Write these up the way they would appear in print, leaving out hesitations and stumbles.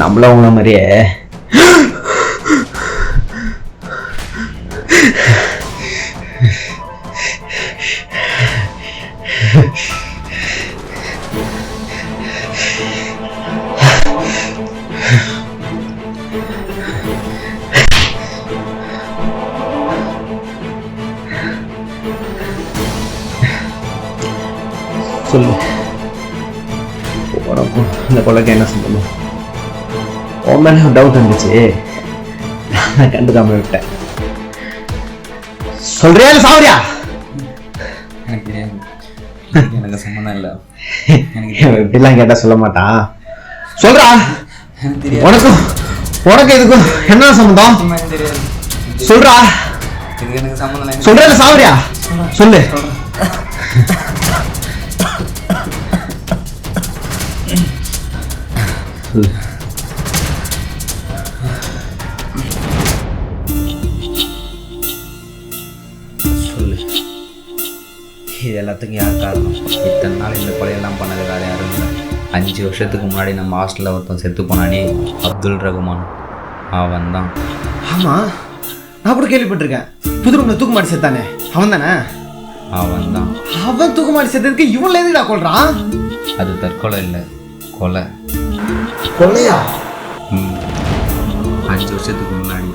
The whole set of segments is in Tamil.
நம்மள உன மாதிரியே சொல்லு. உனக்கும் இந்த கொலைக்கு என்ன சொல்லணும்? உன் மேலே டவுட் இருந்துச்சு, நான் கண்டுக்காம விட்டேன். சொல்றியா இல்லை சாவரியா? எனக்கு தெரியாது, எனக்கு சம்மந்தம் இல்லை. இப்படிலாம் கேட்டா சொல்ல மாட்டான். சொல்றா, உனக்கு இதுக்கும் என்ன சம்மந்தம்? தெரியாது. சொல்றா, இதுக்கு எனக்கு சம்மந்தம் இல்லை. சொல்றியா இல்லை சாவரியா? சொல்லு. சொல்லு. இது எல்லாத்துக்கும் யார் காரணம்? இத்தனை நாள் இந்த கொலையெல்லாம் பண்ணது வேறு யாரும் இல்லை. 5 வருஷத்துக்கு முன்னாடி நம்ம ஹாஸ்டலில் ஒருத்தன் செத்து போனானே, அப்துல் ரகுமான், அவன் தான். ஆமாம், நான் கூட கேள்விப்பட்டிருக்கேன். புது ரூமில் தூக்குமாடி செத்தானே, அவன் தானே? அவன் தான். அவன் தூக்குமாடி செத்ததுக்கு இவன் எதுடா கொள்றான்? அது தற்கொலை இல்லை, கொலை. கொலையா? 5 வருஷத்துக்கு முன்னாடி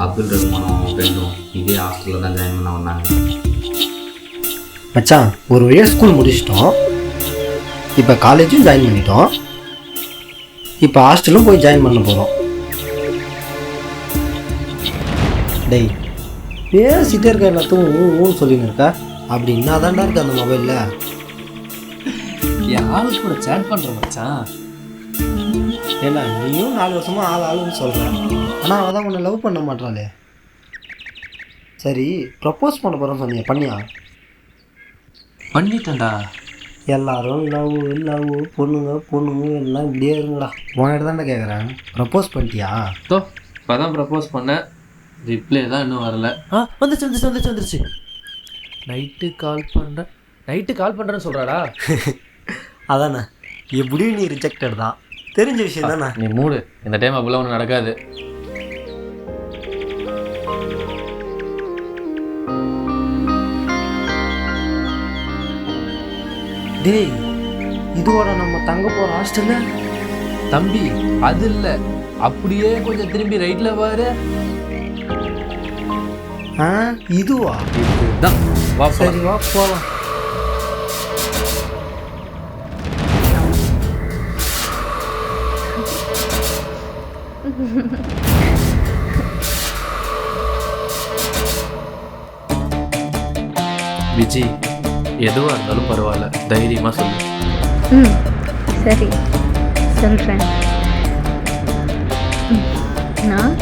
அப்துல் ரகுமானும் அவன் ஃப்ரெண்டும் இதே ஹாஸ்டலில் தான் ஜாயின் பண்ண வந்தாங்க. மச்சான், ஒரு வழியாக ஸ்கூல் முடிச்சிட்டோம், இப்போ காலேஜும் ஜாயின் பண்ணிட்டோம், இப்போ ஹாஸ்டலும் போய் ஜாயின் பண்ண போகிறோம். டேய், பேசிட்டே இருக்க எல்லாத்துக்கும் ஊன்னு சொல்லின்னு இருக்கா? அப்படி என்னதான்டா இருக்கு அந்த மொபைலில்? என் ஆளு கூட சேட் பண்ணுற மச்சான். ஏன்னா நீயும் 4 வருஷமா ஆளுன்னு சொல்கிற, ஆனால் அவள் தான் உன்னை லவ் பண்ண மாட்டாளே. சரி, ப்ரப்போஸ் பண்ண போகிறேன்னு சொன்னீங்க, பண்ணியா? பண்ணிட்டேன்டா. எல்லாரும் லவ் பொண்ணுங்க எல்லாம் இப்படியே இருங்கடா. உன்கிட்ட தான்டா கேட்குறேன், ப்ரப்போஸ் பண்ணிட்டியா? இப்போ தான் ப்ரப்போஸ் பண்ணேன், ரிப்ளே தான் இன்னும் வரல. வந்துருச்சு. நைட்டு கால் பண்ணுறேன்னு சொல்கிறாடா. அதானே, எப்படியும் நீ ரிஜெக்டட் தான், தெரிஞ்ச விஷயம் தானே. நீ மூடு, இந்த டைம் அப்படிலாம் ஒன்றும் நடக்காது. டேய், இதுவோட நம்ம தங்க போகிற ஹாஸ்டல்ல தம்பி அது இல்லை, அப்படியே கொஞ்சம் திரும்பி ரைட்டில் பாரு. இதுவா? இதுதான். வா சரி, வா போகலாம். விஜி, எதுவாக இருந்தாலும் பரவாயில்ல, தைரியமாக சொல்லு. சரி சொல்கிறேன். நான்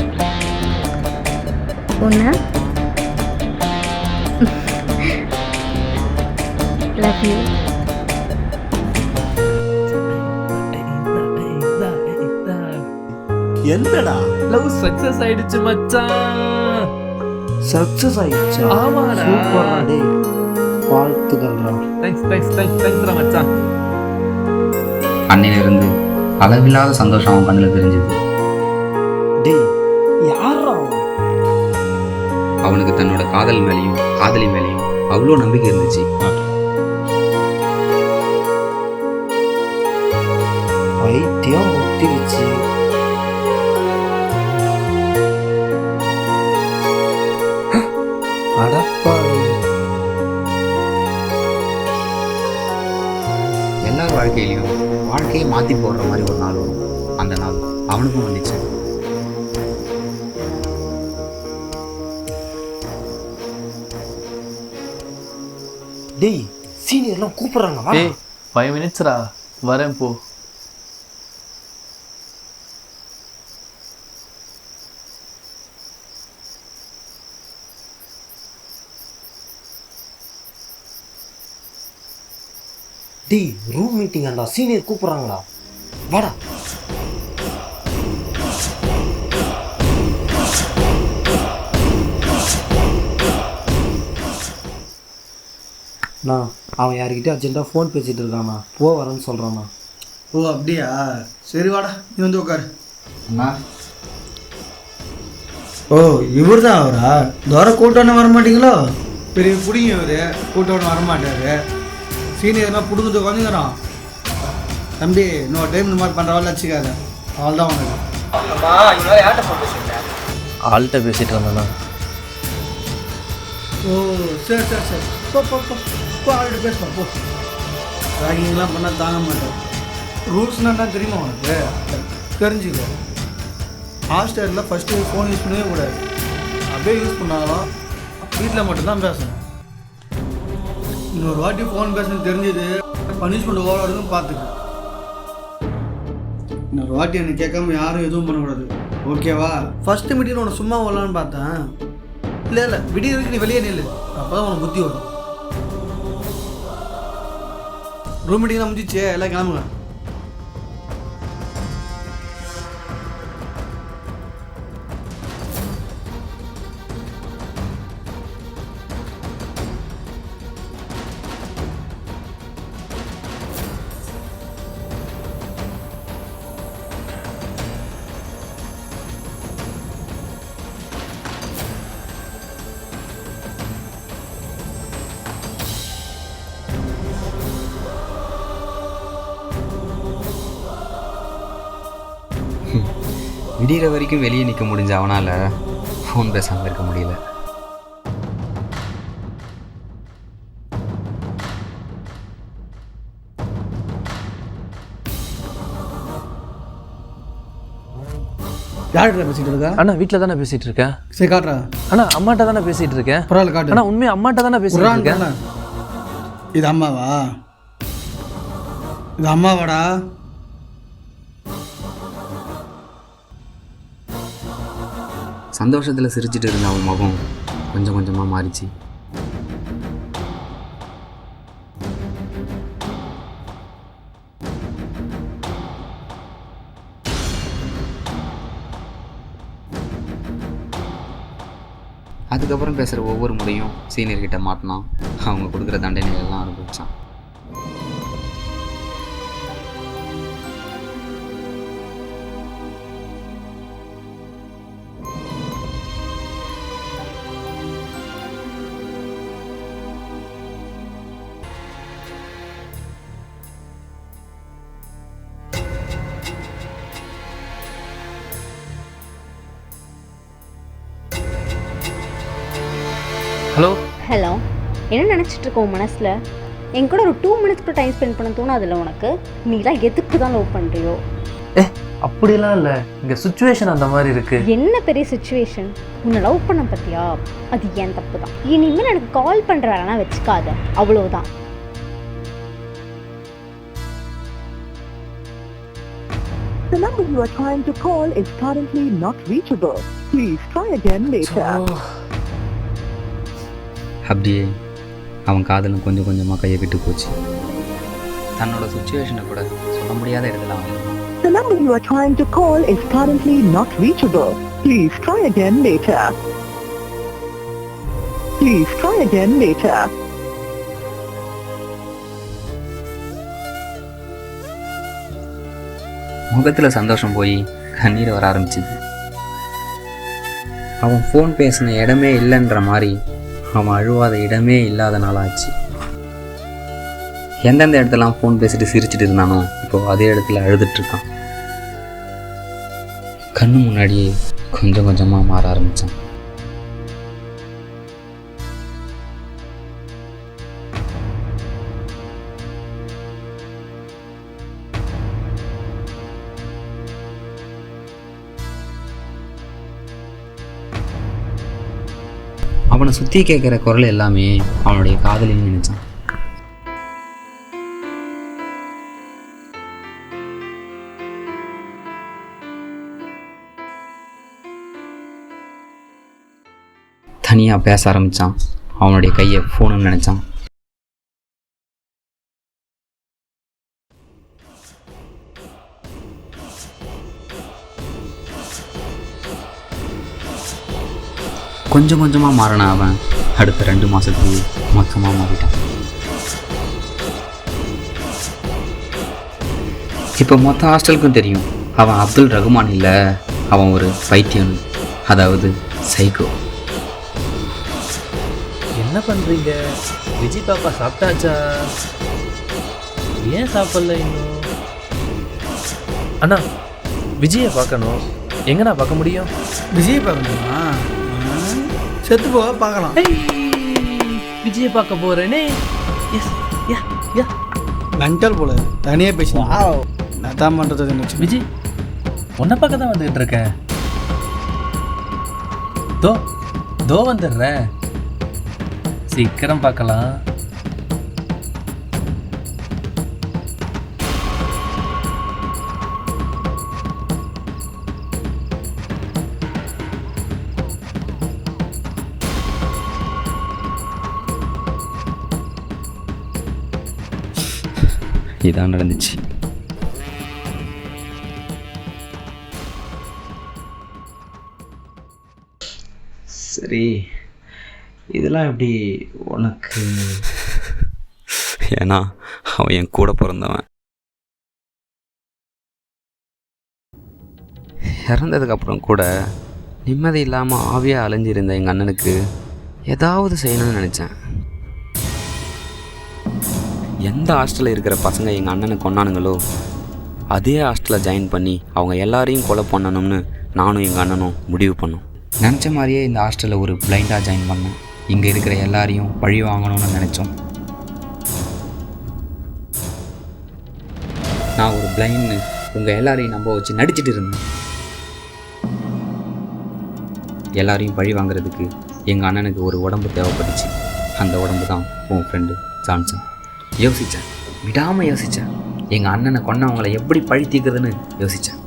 உன்னை லவ் யூ. என்னடா லவ் சக்ஸஸ் ஆயிடுச்சு மச்சான். சக்ஸஸ் ஆயிடுச்சா? ஆமாடா. சூப்பர்டா டேய், வாழ்த்துக்கள்டா. தேங்க்ஸ்டா மச்சான். அன்னையிலிருந்து அளவில்லாத சந்தோஷம் அவன் கண்ணில் தெரிஞ்சுது. டேய், யாரா அவனுக்கு தன்னோட காதலி மேலேயும் அவ்வளோ நம்பிக்கை இருந்துச்சு. வைத்தியம் முத்திருச்சு. அடப்பாவி. எல்லார் வாழ்க்கையிலையும் வாழ்க்கையை மாற்றி போடுற மாதிரி ஒரு நாள் வரும். அந்த நாள் அவனுக்கும் வந்துச்சு. டேய், சீனியர்லாம் கூப்பிடுறாங்க, வா. 5 minutes வரேன் போ. டேய், ரூம் மீட்டிங் ஆண்டா, சீனியர் கூப்பிடுறாங்களா, வாடா. நான் அவன் யார்கிட்டயும் அர்ஜென்ட்டாக ஃபோன் பேசிகிட்டு இருக்காண்ணா, வரேன்னு சொல்கிறாண்ணா. ஓ அப்படியா, சரி வாடா, நீ வந்து உட்காரு. அண்ணா ஓ இவர் தான் அவரா? தோற கூட்டம்னு வர மாட்டீங்களோ? பெரிய பிடிங்க இவர், கூட்டம்னு வரமாட்டாரு. சீனியர்னா பிடுங்கிறது வந்துங்கிறான். தம்பி இன்னொரு டைம் இந்த மாதிரி பண்ணுறவாள் வச்சுக்காத, அவள் தான் உனக்கு. ஆள்கிட்ட பேசிகிட்டு இருந்தேண்ணா. ஓ சரி சரி சரி, போ போ போ போ, ஆள்கிட்ட பேசுப்பா போ. ராகிங்லாம் பண்ணால் தாங்க மாட்டேன். ரூல்ஸ்னால் என்ன தெரியுமா உனக்கு? தெரிஞ்சுக்கோ. ஹாஸ்டலில் ஃபஸ்ட்டு ஃபோன் யூஸ் பண்ணவே கூடாது. அப்படியே யூஸ் பண்ணாலும் வீட்டில் மட்டும்தான் பேசணும். இன்னொரு வாட்டி ஃபோன் பேசணும் தெரிஞ்சது பனிஷ்மெண்ட் ஓவராடுன்னு பார்த்துக்க. இன்னொரு வாட்டி என்னை கேட்காம யாரும் எதுவும் பண்ணக்கூடாது, ஓகேவா? ஃபஸ்ட்டு மீட்டிங் உனக்கு சும்மா வரலான்னு பார்த்தேன். இல்லை இல்லை, விடிய வரைக்கும் நீ வெளியே நில்லு, அப்போ தான் உனக்கு புத்தி வரும். ரூம் மீட்டிங் தான் முடிஞ்சிச்சு, எல்லாம் கிளம்புங்க. விடிகிற வரைக்கும் வெளியே நிற்க முடிஞ்ச அவனால் ஃபோன் பேசாமல் இருக்க முடியல. யார்கிட்ட பேசிகிட்டு இருக்கா? அண்ணா வீட்டில் தானே பேசிகிட்டு இருக்கேன். சரி காட்டுறா. அண்ணா அம்மாட்ட தானே பேசிகிட்டு இருக்கேன். பரவாயில்ல காட்டு. அண்ணா உண்மையாக அம்மாட்ட தானே பேசிகிட்டு இருக்கேன். இது அம்மாவா? இது அம்மாவாடா? சந்தோஷத்தில் சிரிச்சிட்டு இருந்த அவன் முகம் கொஞ்சம் கொஞ்சமாக மாறிச்சு. அதுக்கப்புறம் பேசுகிற ஒவ்வொரு முறையும் சீனியர்கிட்ட மாட்டினான். அவங்க கொடுக்குற தண்டனைகள்லாம் அனுபவிச்சான். ஹலோ ஹலோ, என்ன நினச்சிட்டு இருக்க உன் மனசில்? என் கூட ஒரு 2 minutes கூட டைம் ஸ்பெண்ட் பண்ண தோணாதுல்ல உனக்கு? நீலாம் எதுக்கு தான் லவ் பண்ணுறியோ? அப்படிலாம் இல்லை, இங்கே சுச்சுவேஷன் அந்த மாதிரி இருக்குது. என்ன பெரிய சுச்சுவேஷன்? உன்னை லவ் பண்ண பற்றியா? அது ஏன் தப்பு தான். இனிமேல் எனக்கு கால் பண்ணுற வேலைனா வச்சுக்காத, அவ்வளோதான். The number you are trying to call is currently not reachable. Please try again later. அப்படியே அவன் காதலும் கொஞ்சம் கொஞ்சமாக கையை விட்டு போச்சு. தன்னோட சுச்சுவேஷனை கூட சொல்ல முடியாத இடத்துல அவன் இருந்தான். The number you are trying to call is currently not reachable. Please try again later. Please try again later. முகத்தில் சந்தோஷம் போய் கண்ணீர் வர ஆரம்பிச்சிது. அவன் ஃபோன் பேசின இடமே இல்லைன்ற மாதிரி அவன் அழுவாத இடமே இல்லாத நாளாச்சு. எந்தெந்த இடத்துலாம் ஃபோன் பேசிட்டு சிரிச்சிட்டு இருந்தானோ இப்போ அதே இடத்துல அழுதுட்ருக்கான். கண்ணு முன்னாடியே கொஞ்சம் கொஞ்சமாக மாற ஆரம்பித்தான். அவனை சுற்றி கேட்குற குரல் எல்லாமே அவனுடைய காதலின்னு நினைச்சான். தனியாக பேச ஆரம்பித்தான். அவனுடைய கையை ஃபோனுன்னு நினச்சான். கொஞ்சம் கொஞ்சமாக மாறின அவன் அடுத்த 2 மாதத்துக்கு மொத்தமாக மாறிட்டான். இப்போ மொத்த ஹாஸ்டலுக்கும் தெரியும் அவன் அப்துல் ரகுமான் இல்லை, அவன் ஒரு பைத்தியம், அதாவது சைக்கோ. என்ன பண்ணுறீங்க? விஜய் பாப்பா சாப்பிட்டாச்சா? ஏன் சாப்பிடல இன்னும்? அண்ணா, விஜயை பார்க்கணும். எங்கண்ணா பார்க்க முடியும்? விஜய் பார்க்கணுமா? செத்து போக பார்க்கலாம். விஜயை பார்க்க போகிறேனே. எஸ், யா யா. மென்டல் போல தனியாக பேசுவோம். நான் தான் பண்ணுறது நினச்சி. விஜய், உன்னை பார்க்க தான் வந்துகிட்டு இருக்கேன். தோ வந்துடுறேன். சீக்கிரம் பார்க்கலாம். இதான் நடந்துச்சு. சரி, இதெல்லாம் எப்படி உனக்கு? ஏன்னா அவன் என் கூட பிறந்தவன். இறந்ததுக்கப்புறம் கூட நிம்மதி இல்லாமல் ஆவியாக அலைஞ்சிருந்த எங்கள் அண்ணனுக்கு ஏதாவது செய்யணும்னு நினச்சேன். எந்த ஹாஸ்டலில் இருக்கிற பசங்க எங்கள் அண்ணனை கொண்டானுங்களோ அதே ஹாஸ்டலில் ஜாயின் பண்ணி அவங்க எல்லாரையும் கொலை பண்ணணும்னு நானும் எங்கள் அண்ணனும் முடிவு பண்ணோம். நினச்ச மாதிரியே இந்த ஹாஸ்டலில் ஒரு பிளைண்டாக ஜாயின் பண்ணோம். இங்கே இருக்கிற எல்லாரையும் பழி வாங்கணும்னு நினச்சோம். நான் ஒரு பிளைண்ட்னு உங்கள் எல்லாரையும் நம்ப வச்சு நடிச்சிட்டு இருந்தேன். எல்லாரையும் பழி வாங்குறதுக்கு எங்கள் அண்ணனுக்கு ஒரு உடம்பு தேவைப்பட்டுச்சு. அந்த உடம்பு தான் உன் ஃப்ரெண்டு ஜான்சன். யோசித்தேன், விடாமல் யோசித்தேன். எங்கள் அண்ணனை கொன்னவங்களை எப்படி பழி தீர்க்குறதுன்னு யோசித்தேன்.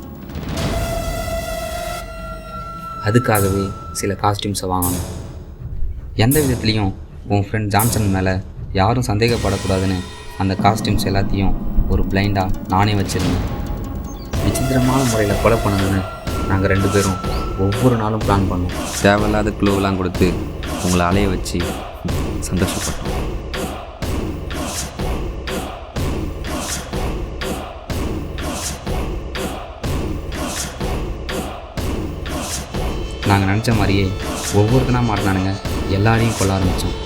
அதுக்காகவே சில காஸ்டியூம்ஸை வாங்கணும். எந்த விதத்துலேயும் உன் ஃப்ரெண்ட் ஜான்சன் மேலே யாரும் சந்தேகப்படக்கூடாதுன்னு அந்த காஸ்டியூம்ஸ் எல்லாத்தையும் ஒரு பிளைண்டாக நானே வச்சுருந்தேன். விசித்திரமான முறையில் கொலை பண்ணணுன்னு நாங்கள் 2 பேரும் ஒவ்வொரு நாளும் பிளான் பண்ணோம். தேவையில்லாத க்ளூவெலாம் கொடுத்து உங்களை அலைய வச்சு சந்தோஷப்பட்டோம். நாங்கள் நினச்ச மாதிரியே ஒவ்வொருத்தனாக மாட்டினானுங்க. எல்லாரையும் கொல்ல ஆரம்பித்தோம்.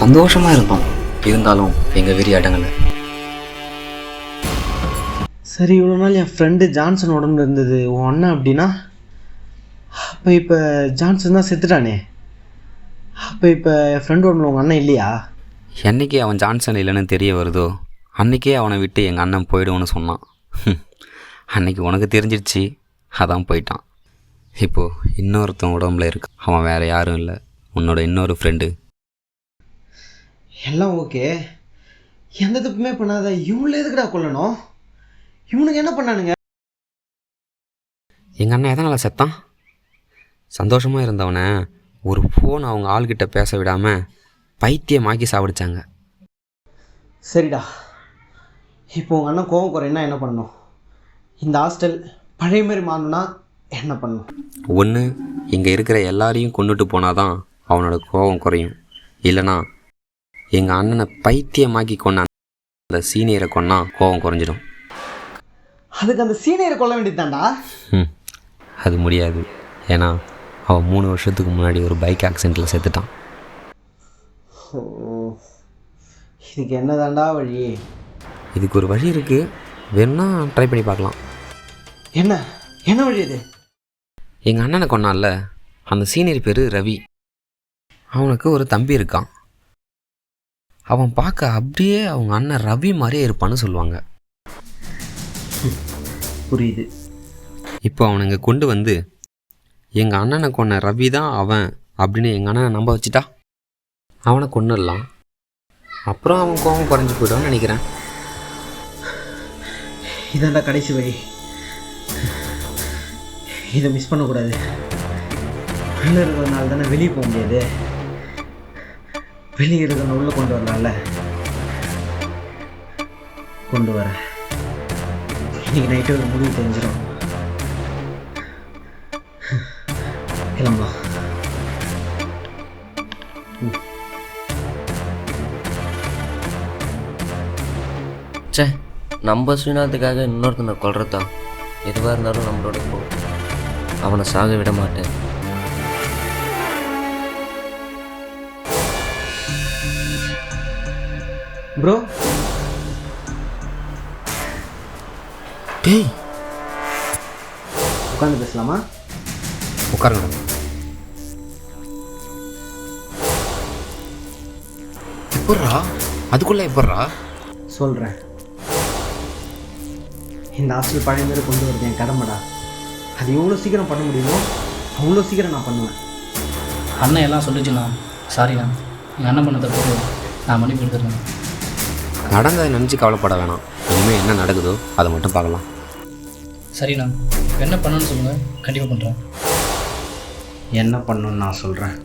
சந்தோஷமாக இருந்தோம். இருந்தாலும் எங்கள் வெறி அடங்கலை. சரி, இவ்வளோ நாள் என் ஃப்ரெண்டு ஜான்சன் உடம்புல இருந்தது உன் அண்ணன் அப்படின்னா, அப்போ இப்போ ஜான்சன் தான் செத்துட்டானே. அப்போ இப்போ என் ஃப்ரெண்டு உடம்புல உங்கள் அண்ணன் இல்லையா? என்றைக்கு அவன் ஜான்சன் இல்லைன்னு தெரிய வருதோ அன்றைக்கே அவனை விட்டு எங்கள் அண்ணன் போயிடுவோன்னு சொன்னான். அன்றைக்கி உனக்கு தெரிஞ்சிடுச்சு, அதான் போயிட்டான். இப்போது இன்னொருத்தன் உடம்புல இருக்கு. அவன் வேறு யாரும் இல்லை, உன்னோட இன்னொரு ஃப்ரெண்டு. எல்லாம் ஓகே, எந்த தப்புமே பண்ணாத இவங்கள எதுக்குடா கொல்லணும்? இவனுக்கு என்ன பண்ணானுங்க? எங்கள் அண்ணன் எதனால் செத்தான்? சந்தோஷமாக இருந்தவனை ஒரு ஃபோன் அவங்க ஆள்கிட்ட பேச விடாமல் பைத்தியமாக்கி சாப்பிடிச்சாங்க. சரிடா, இப்போ உங்கள் அண்ணன் கோவம் குறையினா என்ன பண்ணணும்? இந்த ஹாஸ்டல் பழைய மாதிரி மாறணும்னா என்ன பண்ணணும்? ஒன்று, இங்கே இருக்கிற எல்லாரையும் கொண்டுட்டு போனால் தான் அவனோட கோபம் குறையும். இல்லைனா எங்கள் அண்ணனை பைத்தியமாக்கி கொண்ட அந்த சீனியரை கொன்னா கோபம் குறைஞ்சிடும். அதுக்கு அந்த சீனியரை கொல்ல வேண்டியதுதான்டா. அது முடியாது. ஏன்னா அவன் 3 வருஷத்துக்கு முன்னாடி ஒரு பைக் ஆக்சிடெண்ட்டில் செத்துட்டான். இதுக்கு என்னதாண்டா வழி? இதுக்கு ஒரு வழி இருக்குது, வேணும்னா ட்ரை பண்ணி பார்க்கலாம். என்ன என்ன வழி அது? எங்கள் அண்ணனை கொன்னான்ல அந்த சீனியர் பேர் ரவி. அவனுக்கு ஒரு தம்பி இருக்கான். அவன் பார்க்க அப்படியே அவங்க அண்ணன் ரவி மாதிரியே இருப்பான்னு சொல்லுவாங்க. புரியுது. இப்போ அவனுங்க கொண்டு வந்து எங்கள் அண்ணனை கொன்ன ரவி தான் அவன் அப்படின்னு எங்கள் அண்ணனை நம்ப வச்சுட்டா அவனை கொன்னுடலாம். அப்புறம் அவன் கோபம் குறைஞ்சி போய்டுவான்னு நினைக்கிறேன். இதாண்டா கடைசி வழி. இதை மிஸ் பண்ணக்கூடாது. உள்ளே இருக்கிறதுனால தானே வெளியே போக முடியாது. வெளியே இருக்கிறத உள்ளே கொண்டு வரலாம்ல. கொண்டு வரேன். இன்றைக்கி நைட்டு ஒரு முடிவு தெரிஞ்சிடும். கிளம்பலாம். சே, நம்ம சுயநலத்துக்காக இன்னொருத்தனை கொல்றதா? எதுவாக இருந்தாலும் நம்மளோட போ, அவனை சாக விட மாட்டேன். ப்ரோ டேய் உட்காந்து பேசலாமா? உட்காருங்க. எப்பட்றா அதுக்குள்ளே எப்பட்றா? சொல்கிறேன். இந்த ஹாஸ்டல் பழைய மாதிரி கொண்டு வருது என் கடமைடா. அது எவ்வளோ சீக்கிரம் பண்ண முடியுமோ அவ்வளோ சீக்கிரம் நான் பண்ணுவேன். அண்ணன் எல்லாம் சொல்லிச்சுண்ணா. சாரிண்ணா, எங்கள் அண்ணன் பண்ண தப்பு நான் மன்னிப்பு கொடுத்துருக்கேன். நடந்ததை நினச்சி கவலைப்பட வேணாம். இனிமேல் என்ன நடக்குதோ அதை மட்டும் பார்க்கலாம். சரிண்ணா, என்ன பண்ணணும்னு சொல்லுங்கள், கண்டிப்பாக பண்ணுறேன். என்ன பண்ணணும்னு நான் சொல்கிறேன்.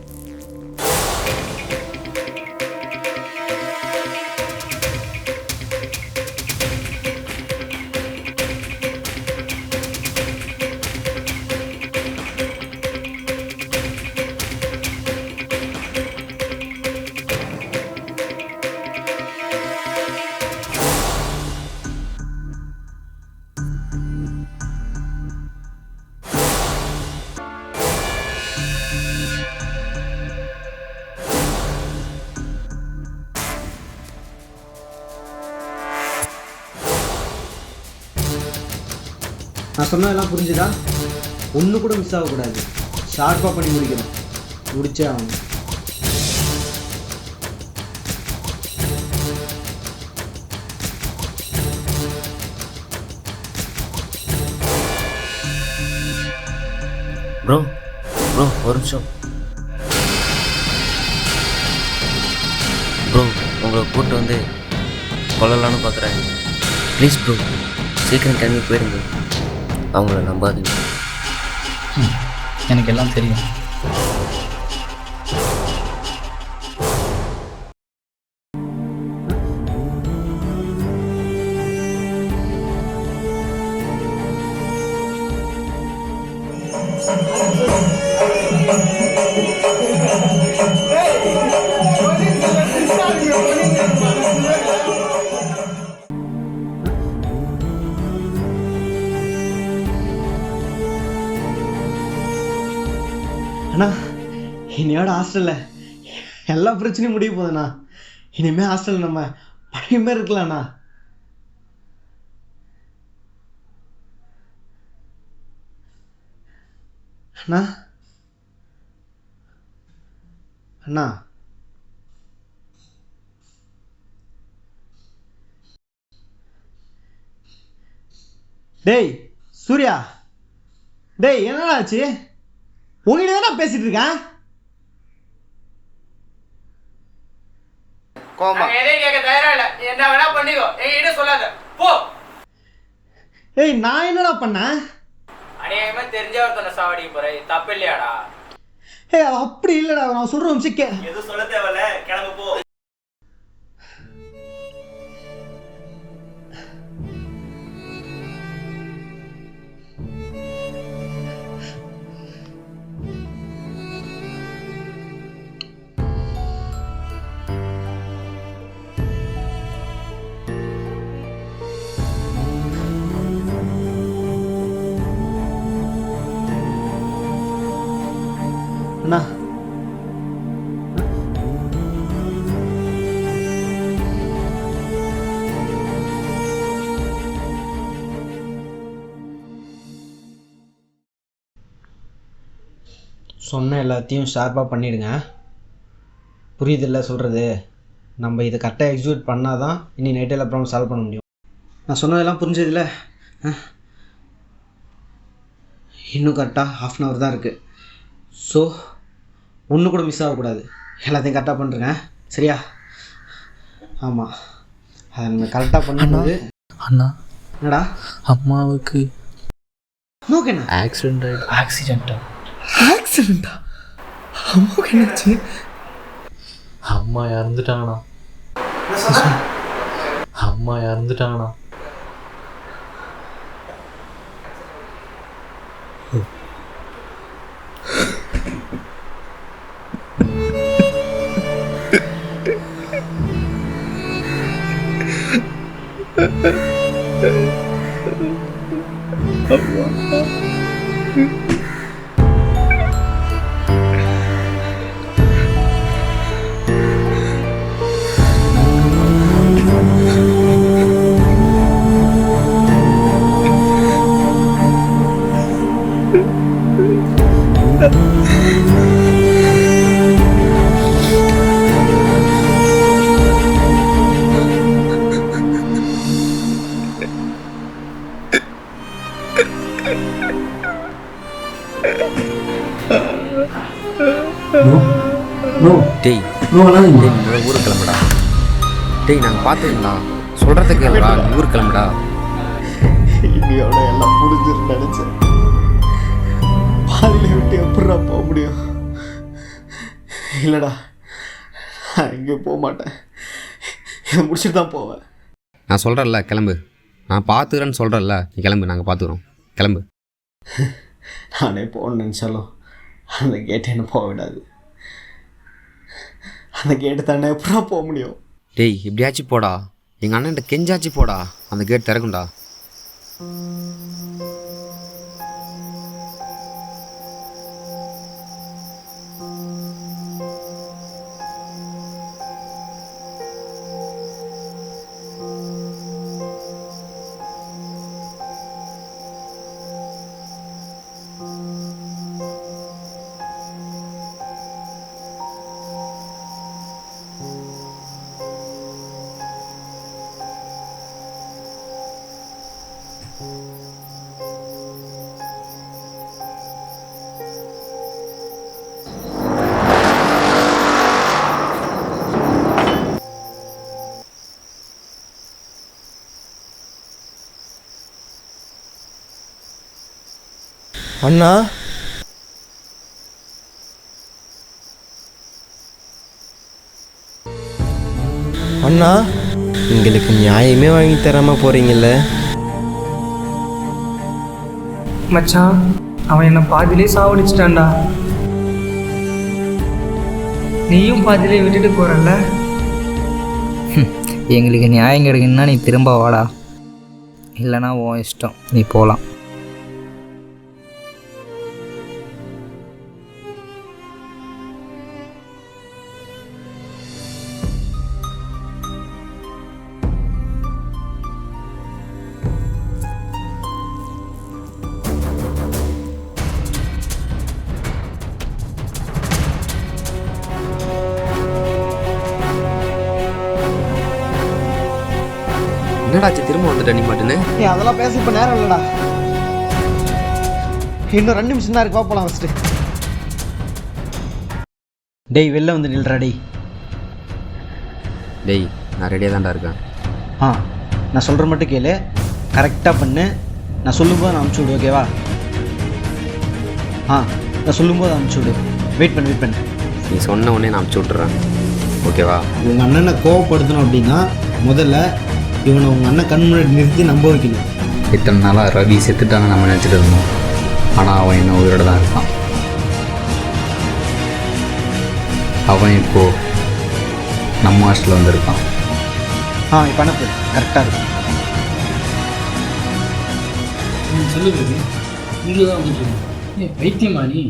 நான் சொன்னதெல்லாம் புரிஞ்சுதா? ஒன்று கூட மிஸ் ஆகக்கூடாது. ஷார்ப்பாக பண்ணி முடிக்கணும். முடிச்சே ஆகணும். ப்ரோ ப்ரோ ஒரு நிமிஷம் ப்ரோ, உங்களை கூப்பிட்டு வந்து கொல்லலான்னு பார்க்குறேன். ப்ளீஸ் ப்ரோ, சீக்கிரம் கிளம்பி போயிடுங்க. அவங்கள நம்பாதீங்க. எனக்கு எல்லாம் தெரியும். அண்ணா, இனியோட ஹாஸ்டலில் எல்லா பிரச்சனையும் முடிய போகுதுண்ணா. இனிமேல் ஹாஸ்டலில் நம்ம பழைய மாதிரி இருக்கலாம்ண்ணா. அண்ணா அண்ணா டேய் சூர்யா, டேய் என்னடா ஆச்சு? உங்ககிட்ட தானே பேசிட்டு இருக்கேன். ஏய், நான் என்னடா பண்ணேன்? ஏய், அப்படி இல்லடா. நான் சொல்ற நிமிஷம் எதுவும் சொல்ல தேவையில்ல, கிளம்பு போ. அண்ணா, சொன்ன எல்லாத்தையும் ஷார்ப்பாக பண்ணிடுங்க. புரியுதில்ல சொல்கிறது? நம்ம இதை கரெக்டாக எக்ஸிக்யூட் பண்ணால் தான் இனி நைட்டில் ப்ராப்ளம் சால்வ் பண்ண முடியும். நான் சொன்னதெல்லாம் புரிஞ்சதில்ல? இன்னும் கரெக்டாக 1/2 hour தான் இருக்குது. ஸோ ஒன்று கூட மிஸ் ஆகக்கூடாது. எல்லாத்தையும் கரெக்டாக பண்ணுறேங்க, சரியா? ஆமாம், அதை நம்ம கரெக்டாக பண்ணும்போது. அண்ணா, என்னடா அம்மாவுக்கு ஓகேண்ணா. ஆக்சிடென்ட்டா? அம்மாவுக்கு என்னாச்சு? அம்மா இறந்துட்டாங்கண்ணா. அம்மா இறந்துட்டாங்கண்ணா. நோ டேய் நோ அழாதீங்க. டேய் முதல்ல ஊருக்கு கிளம்புடா. டேய் நாங்கள் பார்த்துக்கலா சொல்கிறத கேளுடா. நீ ஊருக்கு கிளம்புடா. இன்னையோட எல்லாம் முடிஞ்சிருந்து நினச்சேன். பாதியில விட்டு எப்படா போக முடியும்? இல்லைடா, நான் எங்கேயும் போக மாட்டேன். இதை முடிச்சுட்டு தான் போவேன். நான் சொல்கிறேன்ல கிளம்பு. நான் பார்த்துக்கிறேன்னு சொல்கிறேன்ல, நீ கிளம்பு. நாங்கள் பார்த்துக்குறோம். கிளம்பு. நானே போகணும்னு நினச்சாலும் அந்த கேட்டை என்ன போக விடாது. அந்த கேட்டு தானே எப்படா போக முடியும்? டேய் இப்படியாச்சும் போடா. எங்கள் அண்ணன்ட்ட கெஞ்சாச்சு போடா. அந்த கேட் திறக்கும்டா. அண்ணா, அண்ணா, எங்களுக்கு நியாயமே வாங்கி தராம போறீங்கல்ல? மச்சான், அவன் என்னை பாதியிலே சாவடிச்சிட்டான்டா. நீயும் பாதியிலே விட்டுட்டு போறல்ல? எங்களுக்கு நியாயம் கிடைக்குன்னா நீ திரும்ப வாடா, இல்லைனா உன் இஷ்டம், நீ போகலாம். என்னடாச்சு திரும்ப வந்துட்ட நீ மட்டுன்னு? அதெல்லாம் பேச இப்போ நேரம் இல்லைடா. இன்னும் 2 நிமிஷம் தான் இருக்கா, போகலாம் ஃபஸ்ட்டு. டேய் வெளில வந்து நில்றா. டேய் நான் ரெடியாக தான்டா இருக்கேன். நான் சொல்கிற மட்டும் கேளு, கரெக்டாக பண்ணு. நான் சொல்லும்போது நான் அனுப்பிச்சி விடு, ஓகேவா? நான் சொல்லும்போது அனுப்பிச்சி விடு. வெயிட் பண்ணு. நீ சொன்ன உடனே நான் அனுப்பிச்சி விட்டுறேன், ஓகேவா? உங்கள் அண்ணனை கோவப்படுத்தணும் அப்படின்னா முதல்ல இவனை உங்கள் அண்ணன் கண் முன்னாடி நிறுத்தி நம்ப வைக்கணும். இத்தனை நாளாக ரவி செத்துட்டான்னு நம்ம நினச்சிட்டு இருந்தோம். ஆனால் அவன் இன்னும் உயிரோட தான் இருக்கான். அவன் இப்போது நம்ம ஹாஸ்டலில் வந்திருக்கான். இப்போ அனுப்பு, கரெக்டாக இருக்கும். சொல்லு பேபி, இங்கே தான் வந்துட்டு வைத்தியமா நீ?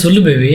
சொல்லு பேபி.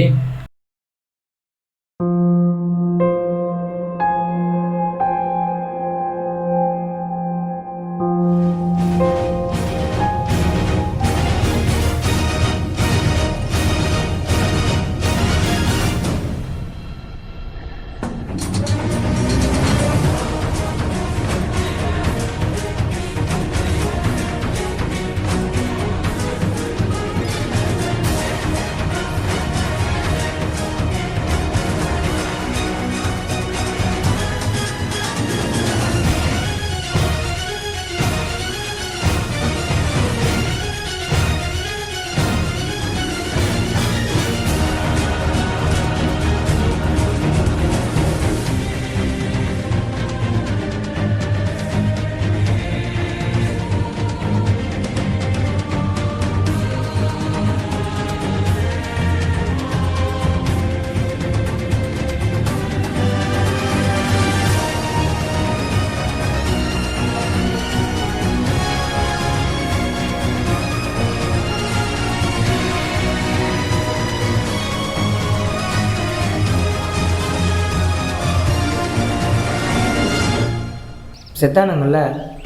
செத்தானுங்கள்ல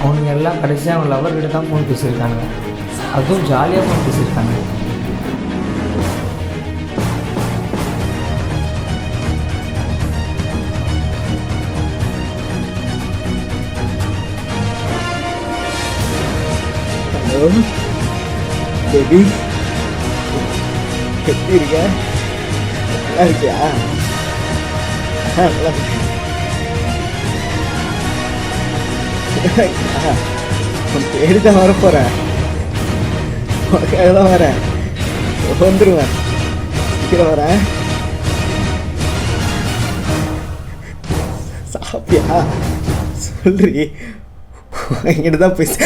அவனுங்க எல்லாம் கடைசியாக அவங்க லவர்கிட்ட தான் ஃபோன் பேசியிருக்காங்க. அதுவும் ஜாலியாக ஃபோன் பேசியிருக்காங்க. பேபி எப்படி இருக்க? நல்லா இருக்கியா? தேடி தான் வரப்போகிறேன், உனக்காக தான் வரேன், வந்துடுவேன், கீழே வரேன். சாப்பியா சொல்றி, என்கிட்ட தான் பேச.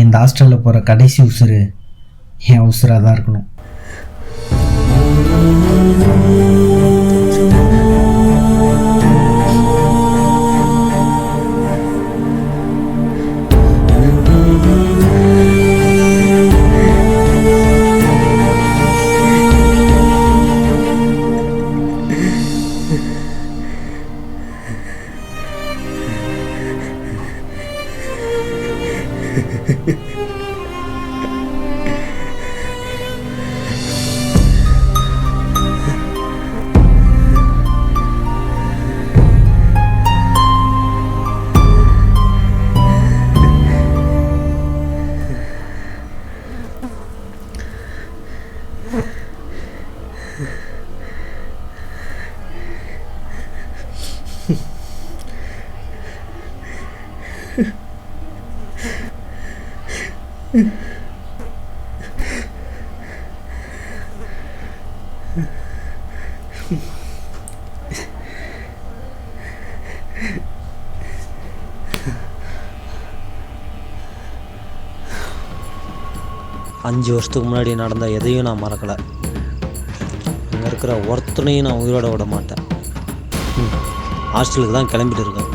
இந்த ஹாஸ்டலில் போகிற கடைசி உசுறு என் உசுராக தான் இருக்கணும். அஞ்சு வருஷத்துக்கு முன்னாடி நடந்த எதையும் நான் மறக்கலை. அங்கே இருக்கிற ஒருத்தனையும் நான் உயிரோட விட மாட்டேன். ஹாஸ்டலுக்கு தான் கிளம்பிட்டு இருக்கேன்.